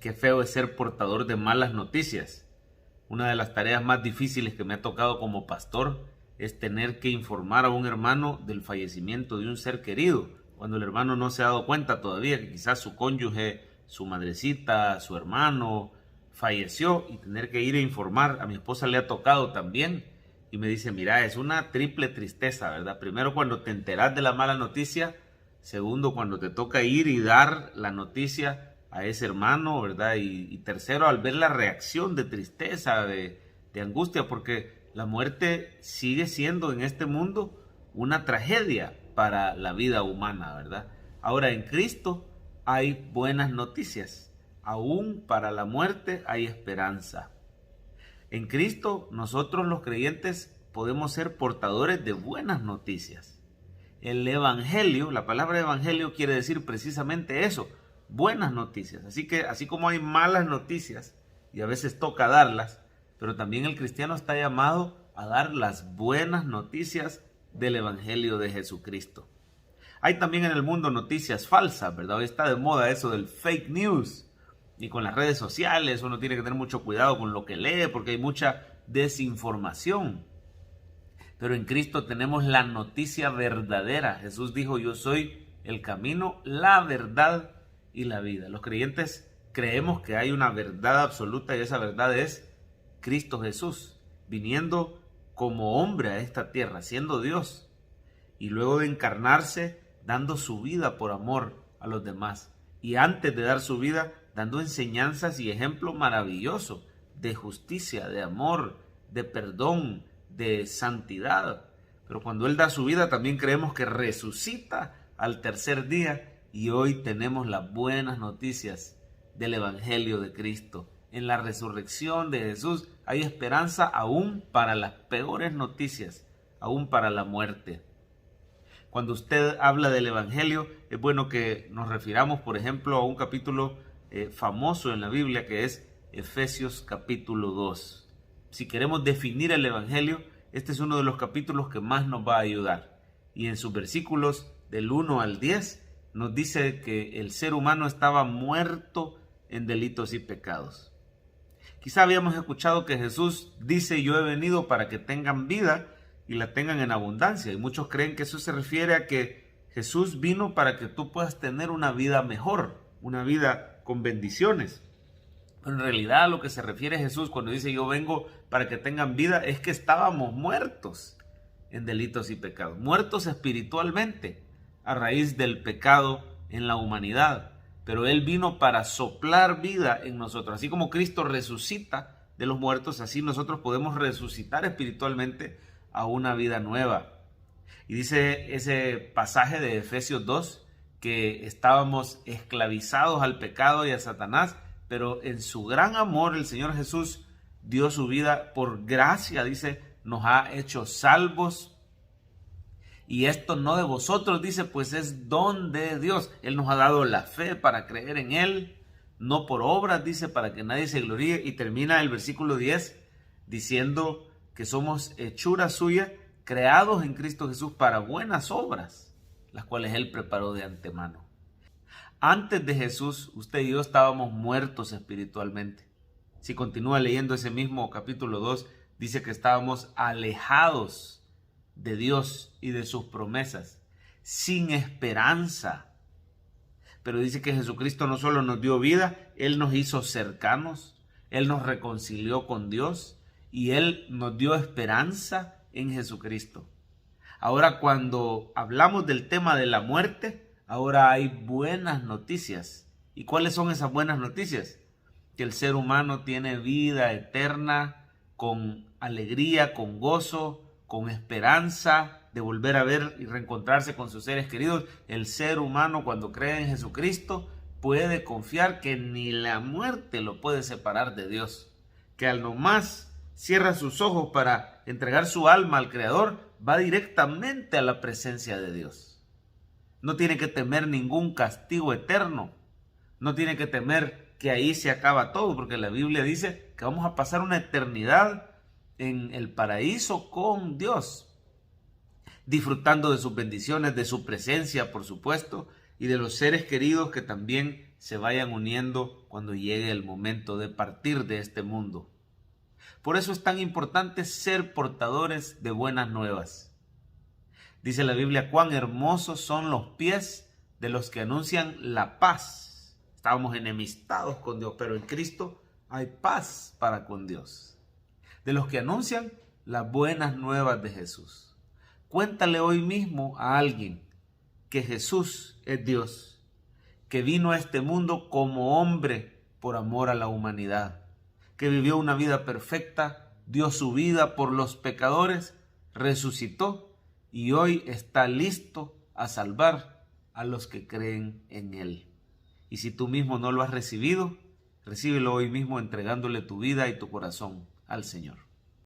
qué feo es ser portador de malas noticias. Una de las tareas más difíciles que me ha tocado como pastor es tener que informar a un hermano del fallecimiento de un ser querido, cuando el hermano no se ha dado cuenta todavía que quizás su cónyuge, su madrecita, su hermano falleció, y tener que ir a informar. A mi esposa le ha tocado también y me dice, mira, es una triple tristeza, ¿verdad? Primero, cuando te enteras de la mala noticia. Segundo, cuando te toca ir y dar la noticia a ese hermano, ¿verdad? Y tercero, al ver la reacción de tristeza, de angustia, porque la muerte sigue siendo en este mundo una tragedia para la vida humana, ¿verdad? Ahora, en Cristo hay buenas noticias. Aún para la muerte hay esperanza. En Cristo, nosotros los creyentes podemos ser portadores de buenas noticias. El evangelio, la palabra evangelio quiere decir precisamente eso, buenas noticias. Así que así como hay malas noticias y a veces toca darlas, pero también el cristiano está llamado a dar las buenas noticias del evangelio de Jesucristo. Hay también en el mundo noticias falsas, ¿verdad? Hoy está de moda eso del fake news. Y con las redes sociales uno tiene que tener mucho cuidado con lo que lee, porque hay mucha desinformación. Pero en Cristo tenemos la noticia verdadera. Jesús dijo, yo soy el camino, la verdad y la vida. Los creyentes creemos que hay una verdad absoluta, y esa verdad es Cristo Jesús, viniendo como hombre a esta tierra, siendo Dios, y luego de encarnarse, dando su vida por amor a los demás. Y antes de dar su vida, dando enseñanzas y ejemplo maravilloso de justicia, de amor, de perdón, de santidad. Pero cuando Él da su vida, también creemos que resucita al tercer día, y hoy tenemos las buenas noticias del Evangelio de Cristo. En la resurrección de Jesús hay esperanza aún para las peores noticias, aún para la muerte. Cuando usted habla del Evangelio, es bueno que nos refiramos, por ejemplo, a un capítulo famoso en la Biblia, que es Efesios capítulo 2. Si queremos definir el Evangelio, este es uno de los capítulos que más nos va a ayudar. Y en sus versículos del 1 al 10 nos dice que el ser humano estaba muerto en delitos y pecados. Quizá habíamos escuchado que Jesús dice, yo he venido para que tengan vida y la tengan en abundancia. Y muchos creen que eso se refiere a que Jesús vino para que tú puedas tener una vida mejor, una vida con bendiciones. Pero en realidad a lo que se refiere Jesús cuando dice yo vengo para que tengan vida es que estábamos muertos en delitos y pecados, muertos espiritualmente a raíz del pecado en la humanidad. Pero Él vino para soplar vida en nosotros. Así como Cristo resucita de los muertos, así nosotros podemos resucitar espiritualmente a una vida nueva. Y dice ese pasaje de Efesios 2 que estábamos esclavizados al pecado y a Satanás, pero en su gran amor el Señor Jesús dio su vida por gracia, dice, nos ha hecho salvos. Y esto no de vosotros, dice, pues es don de Dios. Él nos ha dado la fe para creer en Él, no por obras, dice, para que nadie se gloríe. Y termina el versículo 10 diciendo que somos hechura suya, creados en Cristo Jesús para buenas obras, las cuales Él preparó de antemano. Antes de Jesús, usted y yo estábamos muertos espiritualmente. Si continúa leyendo ese mismo capítulo 2, dice que estábamos alejados de Dios y de sus promesas, sin esperanza. Pero dice que Jesucristo no solo nos dio vida, Él nos hizo cercanos, Él nos reconcilió con Dios y Él nos dio esperanza en Jesucristo. Ahora, cuando hablamos del tema de la muerte, ahora hay buenas noticias. ¿Y cuáles son esas buenas noticias? Que el ser humano tiene vida eterna, con alegría, con gozo, con esperanza de volver a ver y reencontrarse con sus seres queridos. El ser humano, cuando cree en Jesucristo, puede confiar que ni la muerte lo puede separar de Dios. Que al nomás cierra sus ojos para entregar su alma al Creador, va directamente a la presencia de Dios. No tiene que temer ningún castigo eterno. No tiene que temer que ahí se acaba todo, porque la Biblia dice que vamos a pasar una eternidad en el paraíso con Dios, disfrutando de sus bendiciones, de su presencia, por supuesto, y de los seres queridos que también se vayan uniendo cuando llegue el momento de partir de este mundo. Por eso es tan importante ser portadores de buenas nuevas. Dice la Biblia, cuán hermosos son los pies de los que anuncian la paz. Estábamos enemistados con Dios, pero en Cristo hay paz para con Dios. De los que anuncian las buenas nuevas de Jesús. Cuéntale hoy mismo a alguien que Jesús es Dios, que vino a este mundo como hombre por amor a la humanidad, que vivió una vida perfecta, dio su vida por los pecadores, resucitó y hoy está listo a salvar a los que creen en Él. Y si tú mismo no lo has recibido, recíbelo hoy mismo entregándole tu vida y tu corazón al Señor.